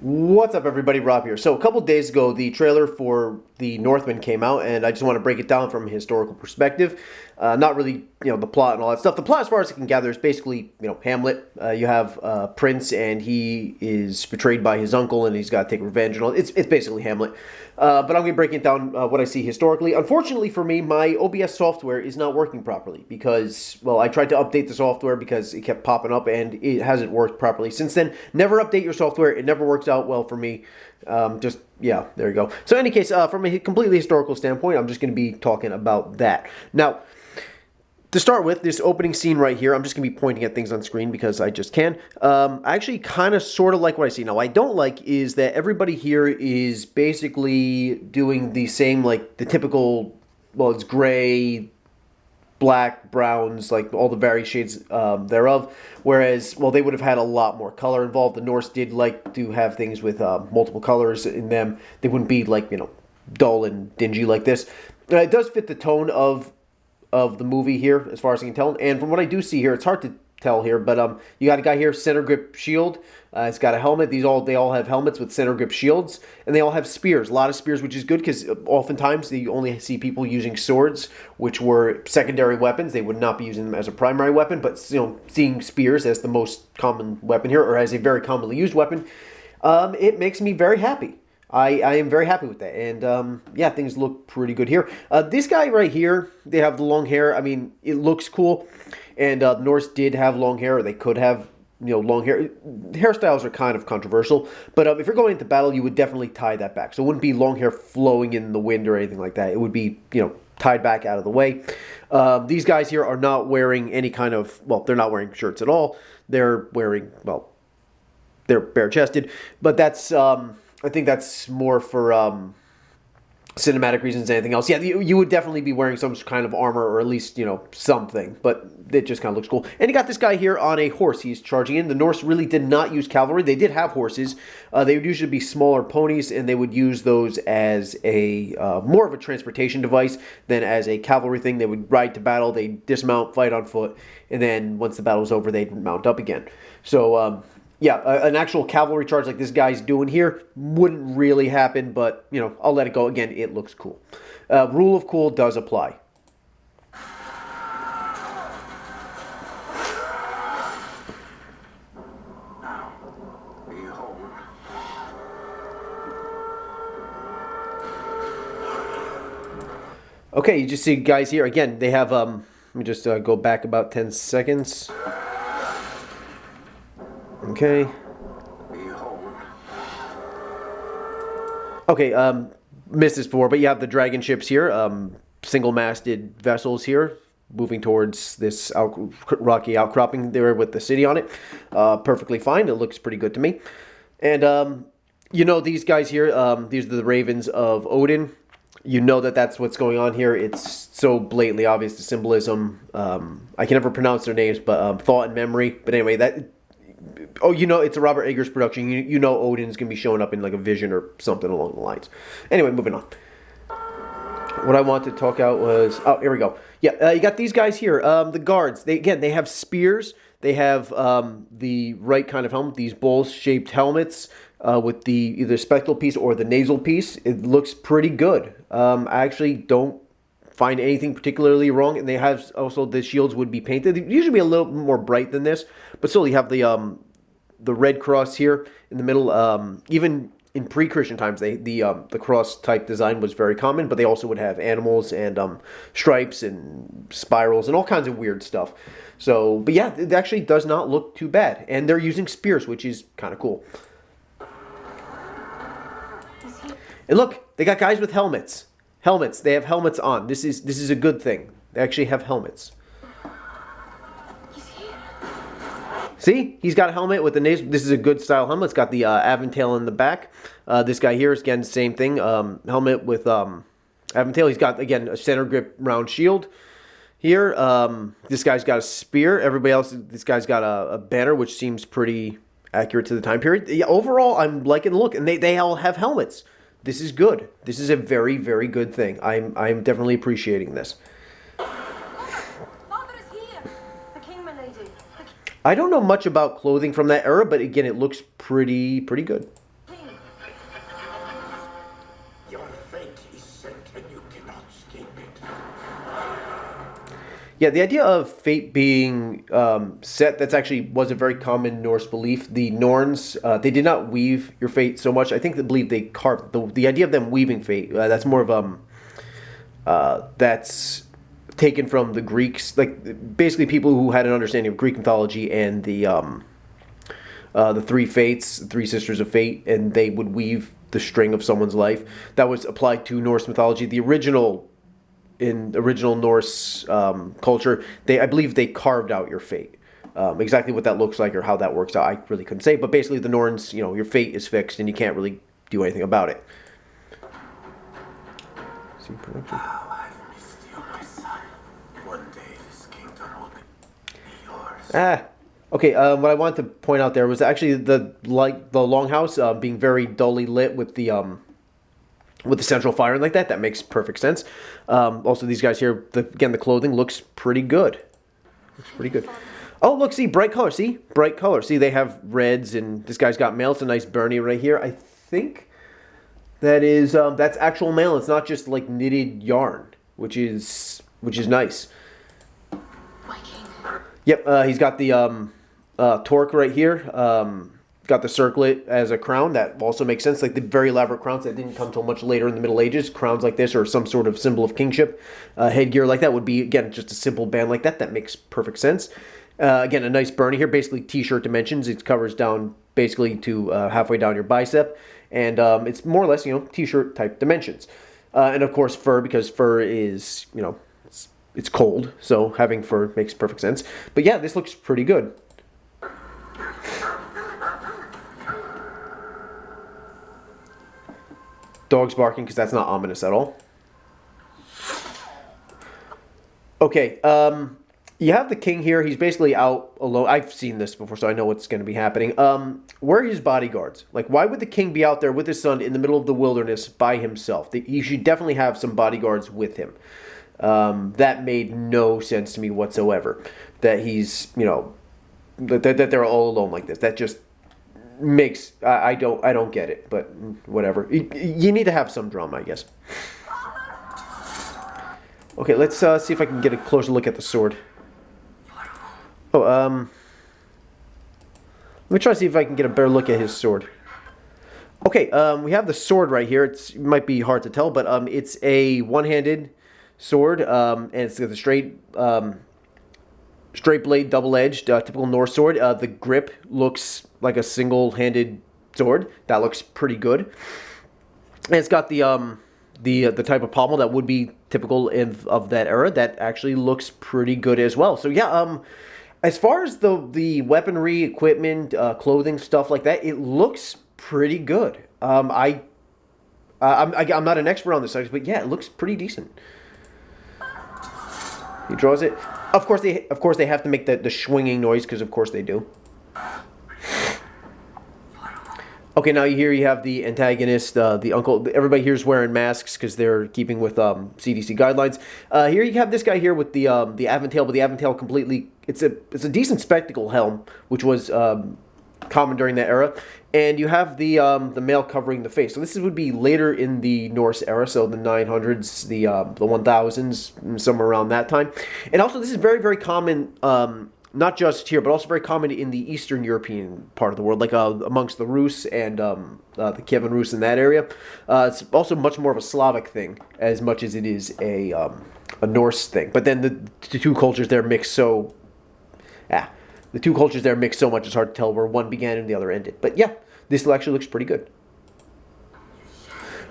What's up, everybody? Rob here. So, a couple days ago, the trailer for the Northman came out, and I just want to break it down from a historical perspective. Not really, the plot and all that stuff. The plot, as far as I can gather, is basically, Hamlet. You have Prince, and he is betrayed by his uncle, and he's got to take revenge and all. It's basically Hamlet. But I'm going to be breaking down what I see historically. Unfortunately for me, my OBS software is not working properly because, well, I tried to update the software because it kept popping up and it hasn't worked properly since then. Never update your software. It never works out well for me. Yeah, there you go. So in any case, from a completely historical standpoint, I'm just going to be talking about that. Now, to start with, this opening scene right here, I'm just going to be pointing at things on screen because I just can. I actually kind of sort of like what I see. Now, what I don't like is that everybody here is basically doing the same, like, the typical, well, it's gray, black, browns, like all the various shades thereof. Whereas, well, they would have had a lot more color involved. The Norse did like to have things with multiple colors in them. They wouldn't be, like, dull and dingy like this. It does fit the tone of the movie here, as far as I can tell. And from what I do see here, it's hard to tell here, but you got a guy here, center grip shield. It's got a helmet. They all have helmets with center grip shields, and they all have spears. A lot of spears, which is good because oftentimes you only see people using swords, which were secondary weapons. They would not be using them as a primary weapon, but seeing spears as the most common weapon here, or as a very commonly used weapon, it makes me very happy. I am very happy with that. And, yeah, things look pretty good here. This guy right here, they have the long hair. I mean, it looks cool. And Norse did have long hair, or they could have, long hair. Hairstyles are kind of controversial. But if you're going into battle, you would definitely tie that back. So it wouldn't be long hair flowing in the wind or anything like that. It would be, tied back out of the way. These guys here are not wearing any kind of, well, they're not wearing shirts at all. They're wearing, well, they're bare-chested. But that's... I think that's more for cinematic reasons than anything else. Yeah, you would definitely be wearing some kind of armor, or at least, something. But it just kind of looks cool. And you got this guy here on a horse. He's charging in. The Norse really did not use cavalry. They did have horses. They would usually be smaller ponies, and they would use those as a more of a transportation device than as a cavalry thing. They would ride to battle. They'd dismount, fight on foot, and then once the battle was over, they'd mount up again. So... yeah, an actual cavalry charge like this guy's doing here wouldn't really happen, but, I'll let it go. Again, it looks cool. Rule of cool does apply. Okay, you just see guys here. Again, they have, let me just go back about 10 seconds. Okay. Okay, missed this before, but you have the dragon ships here, single-masted vessels here, moving towards this rocky outcropping there with the city on it. Perfectly fine. It looks pretty good to me. And, these guys here, these are the ravens of Odin. You know that that's what's going on here. It's so blatantly obvious, the symbolism. I can never pronounce their names, but thought and memory. But anyway, that... Oh, it's a Robert Eggers production. You know Odin's going to be showing up in like a vision or something along the lines. Anyway, moving on. What I wanted to talk out was... Oh, here we go. Yeah, you got these guys here. The guards. They have spears. They have the right kind of helmet. These bowl-shaped helmets with the either spectral piece or the nasal piece. It looks pretty good. I actually don't find anything particularly wrong, and they have also the shields would be painted. They usually be a little more bright than this, but still you have the red cross here in the middle. Even in pre-Christian times, the cross type design was very common, but they also would have animals and stripes and spirals and all kinds of weird stuff. So, but yeah, it actually does not look too bad, and they're using spears, which is kind of cool. And look, they got guys with helmets. Helmets. They have helmets on. This is a good thing. They actually have helmets. See? He's got a helmet with the nasal. This is a good style helmet. It's got the aventail in the back. This guy here is, again, the same thing. Helmet with aventail. He's got, again, a center grip round shield here. This guy's got a spear. Everybody else, this guy's got a banner, which seems pretty accurate to the time period. Yeah, overall, I'm liking the look. And they all have helmets. This is good. This is a very, very good thing. I'm definitely appreciating this. Father is here. The king, my lady. I don't know much about clothing from that era, but again, it looks pretty good. Yeah, the idea of fate being set, that's actually was a very common Norse belief. The Norns, they did not weave your fate so much. I think they believe they carved the idea of them weaving fate. That's more of that's taken from the Greeks, like basically people who had an understanding of Greek mythology and the three fates, three sisters of fate, and they would weave the string of someone's life. That was applied to Norse mythology. The original in original Norse culture, I believe they carved out your fate. Exactly what that looks like or how that works out, I really couldn't say. But basically, the Norns, your fate is fixed and you can't really do anything about it. See production. I've missed you, my son. One day this kingdom will be yours. Okay. What I wanted to point out there was actually the longhouse being very dully lit with the central fire like that. That makes perfect sense. Also, these guys here, again, the clothing looks pretty good. Looks pretty good. Oh, look, see, bright color. See, bright color. See, they have reds, and this guy's got mail. It's a nice Bernie right here. I think that's actual mail. It's not just like knitted yarn, which is nice. My king. Yep, he's got the torque right here. Got the circlet as a crown. That also makes sense. Like the very elaborate crowns that didn't come till much later in the Middle Ages. Crowns like this or some sort of symbol of kingship. Headgear like that would be, again, just a simple band like that. That makes perfect sense. Again, a nice Bernie here. Basically t-shirt dimensions. It covers down basically to halfway down your bicep. And it's more or less, t-shirt type dimensions. And of course fur, because fur is, it's cold. So having fur makes perfect sense. But yeah, this looks pretty good. Dogs barking because that's not ominous at all. Okay, you have the king here. He's basically out alone. I've seen this before, so I know what's going to be happening. Where are his bodyguards? Like, why would the king be out there with his son in the middle of the wilderness by himself? He should definitely have some bodyguards with him. That made no sense to me whatsoever. That he's, that they're all alone like this. That just makes I don't get it, but whatever. You need to have some drama, I guess. Okay, let's see if I can get a closer look at the sword. Oh, let me try to see if I can get a better look at his sword. Okay, we have the sword right here. It might be hard to tell, but it's a one-handed sword, and it's got the straight blade, double-edged, typical Norse sword. The grip looks like a single-handed sword. That looks pretty good. And it's got the type of pommel that would be typical of that era. That actually looks pretty good as well. So yeah, as far as the weaponry, equipment, clothing, stuff like that, it looks pretty good. I'm not an expert on this subject, but yeah, it looks pretty decent. He draws it. Of course they have to make the swinging noise because of course they do. Okay, now you have the antagonist, the uncle. Everybody here is wearing masks because they're keeping with CDC guidelines. Here you have this guy here with the Aventail, but the Aventail completely. It's a decent spectacle helm, which was common during that era. And you have the mail covering the face. So this would be later in the Norse era, so the 900s, the 1000s, somewhere around that time. And also this is very, very common, not just here, but also very common in the Eastern European part of the world, like amongst the Rus and the Kievan Rus in that area. It's also much more of a Slavic thing, as much as it is a Norse thing. But then the two cultures there mix so... The two cultures there mix so much it's hard to tell where one began and the other ended. But yeah, this actually looks pretty good.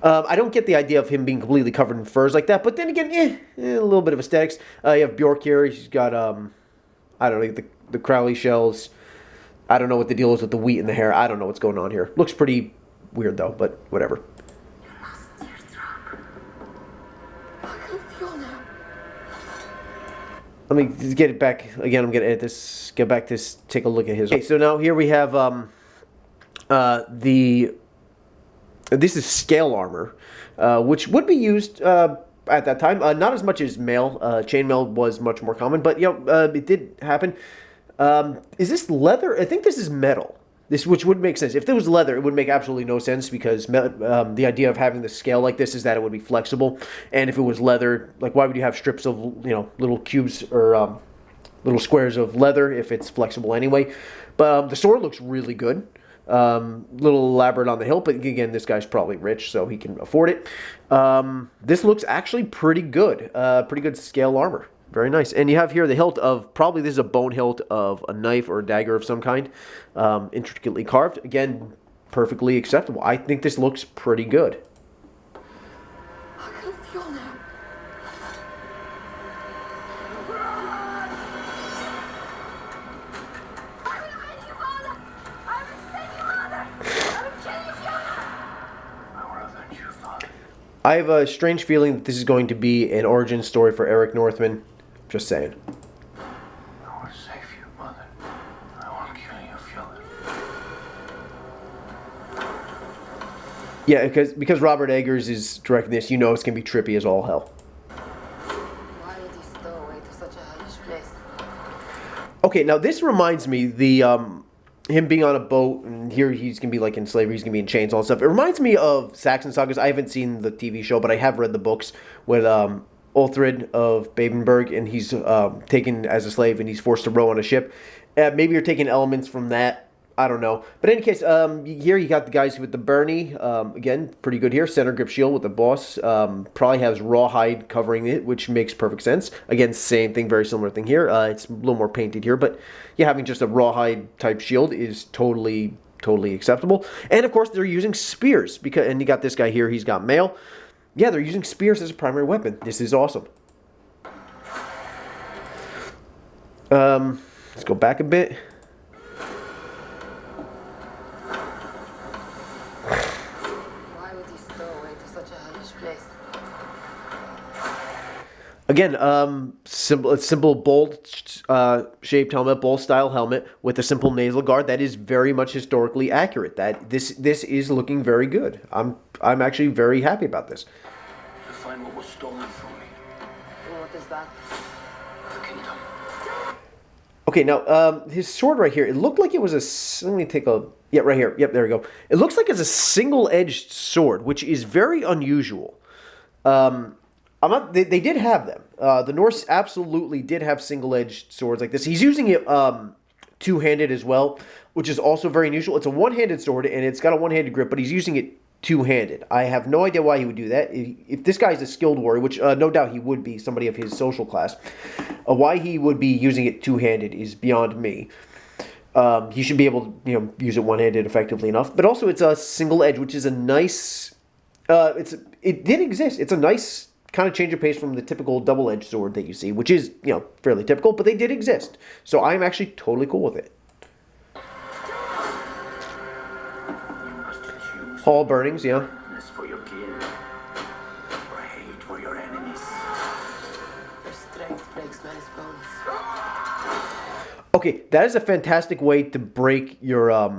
I don't get the idea of him being completely covered in furs like that. But then again, a little bit of aesthetics. You have Bjork here. He's got, I don't know, the Crowley shells. I don't know what the deal is with the wheat in the hair. I don't know what's going on here. Looks pretty weird, though, but whatever. Let me get it back again. I'm gonna edit this. Get back to this. Take a look at his. Okay, so now here we have this is scale armor, which would be used at that time. Not as much as mail. Chainmail was much more common, but it did happen. Is this leather? I think this is metal. This, which would make sense. If there was leather, it would make absolutely no sense because the idea of having the scale like this is that it would be flexible. And if it was leather, like why would you have strips of little cubes or little squares of leather if it's flexible anyway? But the sword looks really good. Little elaborate on the hilt, but again, this guy's probably rich, so he can afford it. This looks actually pretty good. Pretty good scale armor. Very nice. And you have here the hilt of, probably this is a bone hilt of a knife or a dagger of some kind. Intricately carved. Again, perfectly acceptable. I think this looks pretty good. I can feel now. I will hide you, father. I will save you, mother. I will kill you, Fiona. I will avenge you, father. I have a strange feeling that this is going to be an origin story for Eric Northman. Just saying. I will save you, mother. I won't kill you, Fiona. Yeah, because Robert Eggers is directing this, you know it's going to be trippy as all hell. Why did you stow away to such a hellish place? Okay, now this reminds me, him being on a boat, and here he's going to be like in slavery, he's going to be in chains, all that stuff. It reminds me of Saxon Sagas. I haven't seen the TV show, but I have read the books with Ulthred of Babenberg, and he's taken as a slave, and he's forced to row on a ship. Maybe you're taking elements from that. I don't know. But in any case, here you got the guys with the Bernie. Again, pretty good here. Center grip shield with the boss. Probably has rawhide covering it, which makes perfect sense. Again, same thing, very similar thing here. It's a little more painted here, but yeah, having just a rawhide type shield is totally acceptable. And of course, they're using spears, and you got this guy here. He's got mail. Yeah, they're using spears as a primary weapon. This is awesome. Let's go back a bit. Why would you stow away to such a hellish place? Again, simple bowl shaped helmet, bowl style helmet with a simple nasal guard. That is very much historically accurate. That this is looking very good. I'm actually very happy about this. To find what was stolen from me. And what is that? The kingdom. Okay, now his sword right here. It looked like it was let me take a. Yeah, right here. Yep, there we go. It looks like it's a single-edged sword, which is very unusual. They did have them. The Norse absolutely did have single-edged swords like this. He's using it two-handed as well, which is also very unusual. It's a one-handed sword, and it's got a one-handed grip, but he's using it two-handed. I have no idea why he would do that. If this guy's a skilled warrior, which no doubt he would be, somebody of his social class, why he would be using it two-handed is beyond me. He should be able to use it one-handed effectively enough. But also, it's a single edge, which is a nice. It did exist. It's a nice kind of change of pace from the typical double-edged sword that you see, which is fairly typical. But they did exist, so I'm actually totally cool with it. You must choose. Hall burnings, yeah. This for your kin, or hate for your enemies. Your strength breaks men's bones. Okay, that is a fantastic way to break your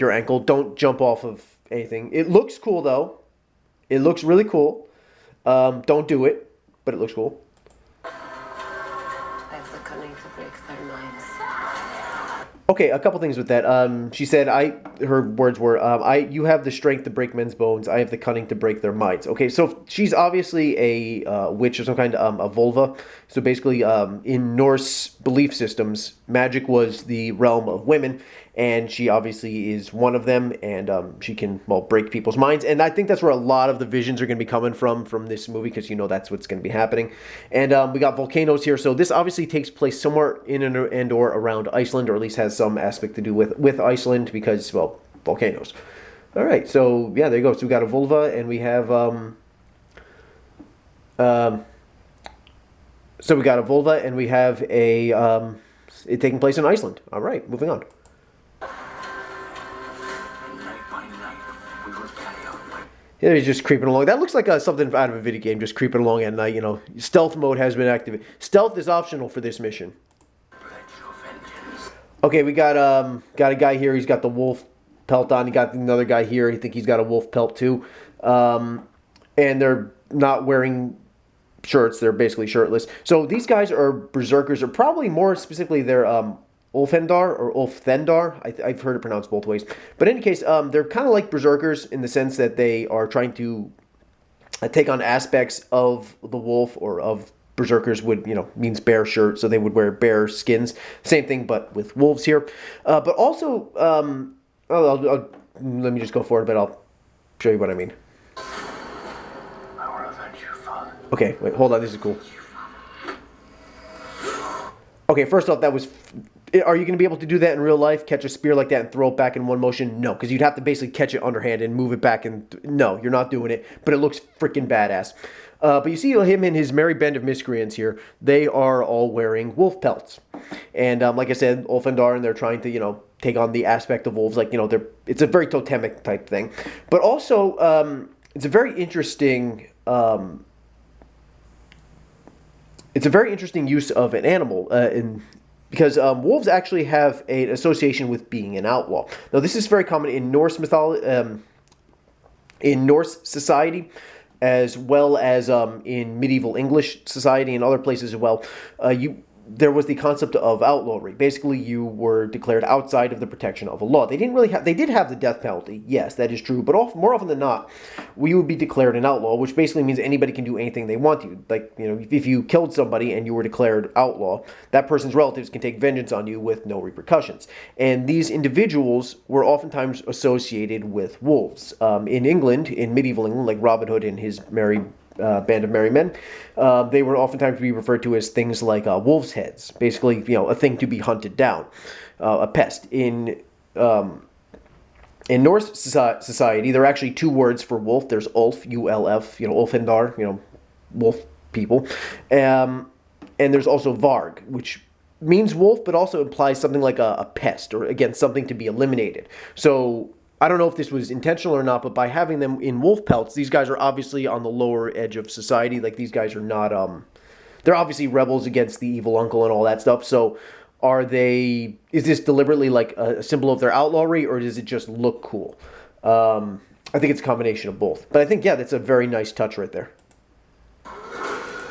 ankle. Don't jump off of anything. It looks cool though. It looks really cool. Don't do it, but it looks cool. I have the cunning to break their minds. Okay, a couple things with that. She said, her words were, you have the strength to break men's bones. I have the cunning to break their minds. Okay, so she's obviously a witch of some kind, a vulva. So basically, in Norse belief systems, magic was the realm of women, and she obviously is one of them, and she can, break people's minds. And I think that's where a lot of the visions are going to be coming from this movie, because that's what's going to be happening. And we got volcanoes here, so this obviously takes place somewhere in and or around Iceland, or at least has some aspect to do with Iceland, because, volcanoes. All right, so yeah, there you go. So we got a vulva, and we have so we got a vulva, and we have it taking place in Iceland. All right, moving on. Night by night, we will carry out my Yeah, he's just creeping along. That looks like something out of a video game, just creeping along at night. Stealth mode has been activated. Stealth is optional for this mission. pledge of vengeance. Okay, we got a guy here. He's got the wolf pelt on. You got another guy here. I think he's got a wolf pelt too. And they're not wearing shirts. They're basically shirtless. So these guys are berserkers, or probably more specifically, they're Ulfhendar or Ulfthendar. I've heard it pronounced both ways. But in any case, they're kind of like Berserkers in the sense that they are trying to take on aspects of the wolf, or of Berserkers would, means bear shirt, so they would wear bear skins. Same thing, but with wolves here. But also, let me just go forward a bit. I'll show you what I mean. I will avenge you, father. Okay, wait, hold on. This is cool. Okay, first off, that was... Are you going to be able to do that in real life? Catch a spear like that and throw it back in one motion? No, because you'd have to basically catch it underhand and move it back. And no, you're not doing it. But it looks freaking badass. But you see him and his merry band of miscreants here. They are all wearing wolf pelts. And like I said, Ulfhendar, and they're trying to, take on the aspect of wolves. Like, it's a very totemic type thing. But also, it's a very interesting... it's a very interesting use of an animal because wolves actually have an association with being an outlaw. Now, this is very common in Norse mythology, in Norse society, as well as in medieval English society and other places as well. There was the concept of outlawry. Basically, you were declared outside of the protection of a law. They did have the death penalty. Yes, that is true. But more often than not, we would be declared an outlaw, which basically means anybody can do anything they want to. Like, if you killed somebody and you were declared outlaw, that person's relatives can take vengeance on you with no repercussions. And these individuals were oftentimes associated with wolves. In England, in medieval England, like Robin Hood and his band of merry men, they would oftentimes be referred to as things like wolves' heads, basically, a thing to be hunted down, a pest. In Norse society, there are actually two words for wolf. There's Ulf, U-L-F, Ulfhendar, wolf people, and there's also Varg, which means wolf, but also implies something like a pest, or again, something to be eliminated. So I don't know if this was intentional or not, but by having them in wolf pelts, these guys are obviously on the lower edge of society. Like, these guys are not, they're obviously rebels against the evil uncle and all that stuff. So is this deliberately like a symbol of their outlawry, or does it just look cool? I think it's a combination of both. But I think, yeah, that's a very nice touch right there.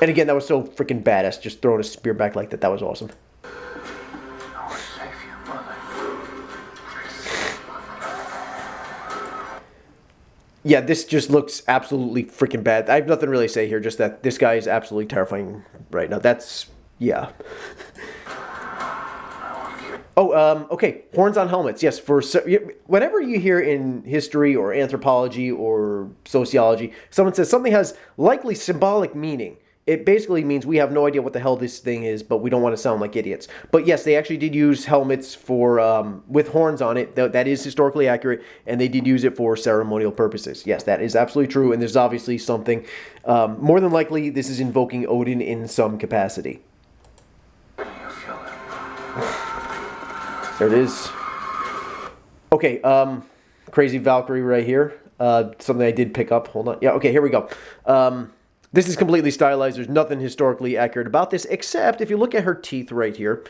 And again, that was so freaking badass, just throwing a spear back like that. That was awesome. I will save you, mother. Yeah, this just looks absolutely freaking bad. I have nothing to really say here, just that this guy is absolutely terrifying right now. That's, yeah. Oh, okay, horns on helmets. Yes, whenever you hear in history or anthropology or sociology, someone says something has likely symbolic meaning, it basically means we have no idea what the hell this thing is, but we don't want to sound like idiots. But yes, they actually did use helmets with horns on it. That is historically accurate, and they did use it for ceremonial purposes. Yes, that is absolutely true, and there's obviously something. More than likely, this is invoking Odin in some capacity. There it is. Okay, crazy Valkyrie right here. Something I did pick up. Hold on. Yeah, okay, here we go. This is completely stylized. There's nothing historically accurate about this, except if you look at her teeth right here.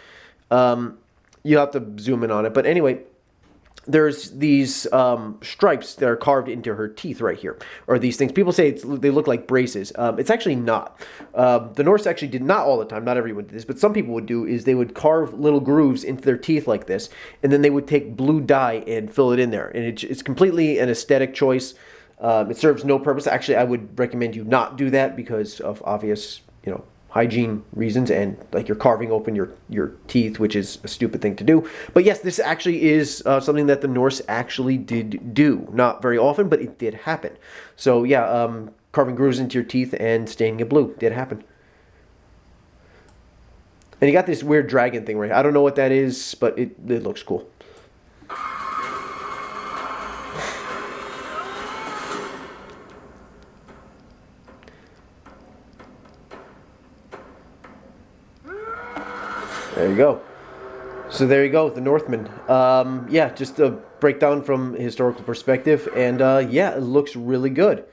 You have to zoom in on it. But anyway, there's these stripes that are carved into her teeth right here. Or these things. People say they look like braces. It's actually not. The Norse actually did, not all the time, not everyone did this, but some people would do, is they would carve little grooves into their teeth like this, and then they would take blue dye and fill it in there. And it's completely an aesthetic choice. It serves no purpose. Actually, I would recommend you not do that because of obvious, hygiene reasons, and like you're carving open your teeth, which is a stupid thing to do. But yes, this actually is something that the Norse actually did do. Not very often, but it did happen. So yeah, carving grooves into your teeth and staining it blue did happen. And you got this weird dragon thing right here. I don't know what that is, but it looks cool. There you go. So there you go, the Northman. Yeah, just a breakdown from a historical perspective, and yeah, it looks really good.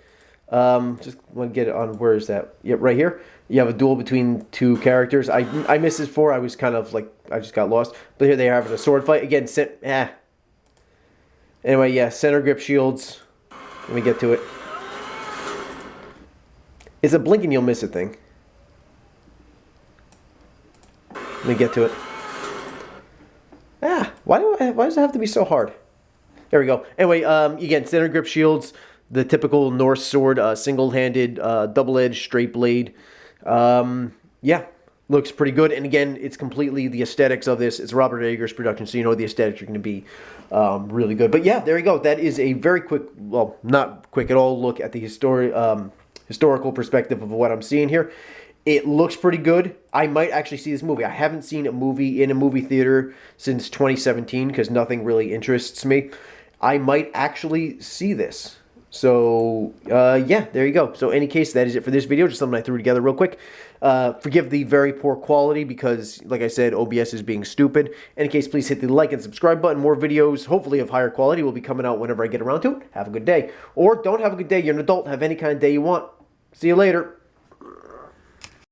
Just want to get it on, where is that? Yeah, right here. You have a duel between two characters. I missed this before. I was kind of like, I just got lost. But here they are having a sword fight. Again, Anyway, yeah, center grip shields. Let me get to it. It's a blink and you'll miss it thing. Let me get to it. Why does it have to be so hard? There we go. Anyway, again, standard grip shields, the typical Norse sword, single-handed, double-edged, straight blade. Yeah, looks pretty good. And again, it's completely the aesthetics of this. It's Robert Eggers' production, so you know the aesthetics are going to be really good. But yeah, there you go. That is a very quick, well, not quick at all, look at the historical perspective of what I'm seeing here. It looks pretty good. I might actually see this movie. I haven't seen a movie in a movie theater since 2017 because nothing really interests me. I might actually see this. So, yeah, there you go. So, any case, that is it for this video. Just something I threw together real quick. Forgive the very poor quality because, like I said, OBS is being stupid. Any case, please hit the like and subscribe button. More videos, hopefully of higher quality, will be coming out whenever I get around to it. Have a good day. Or don't have a good day. You're an adult. Have any kind of day you want. See you later.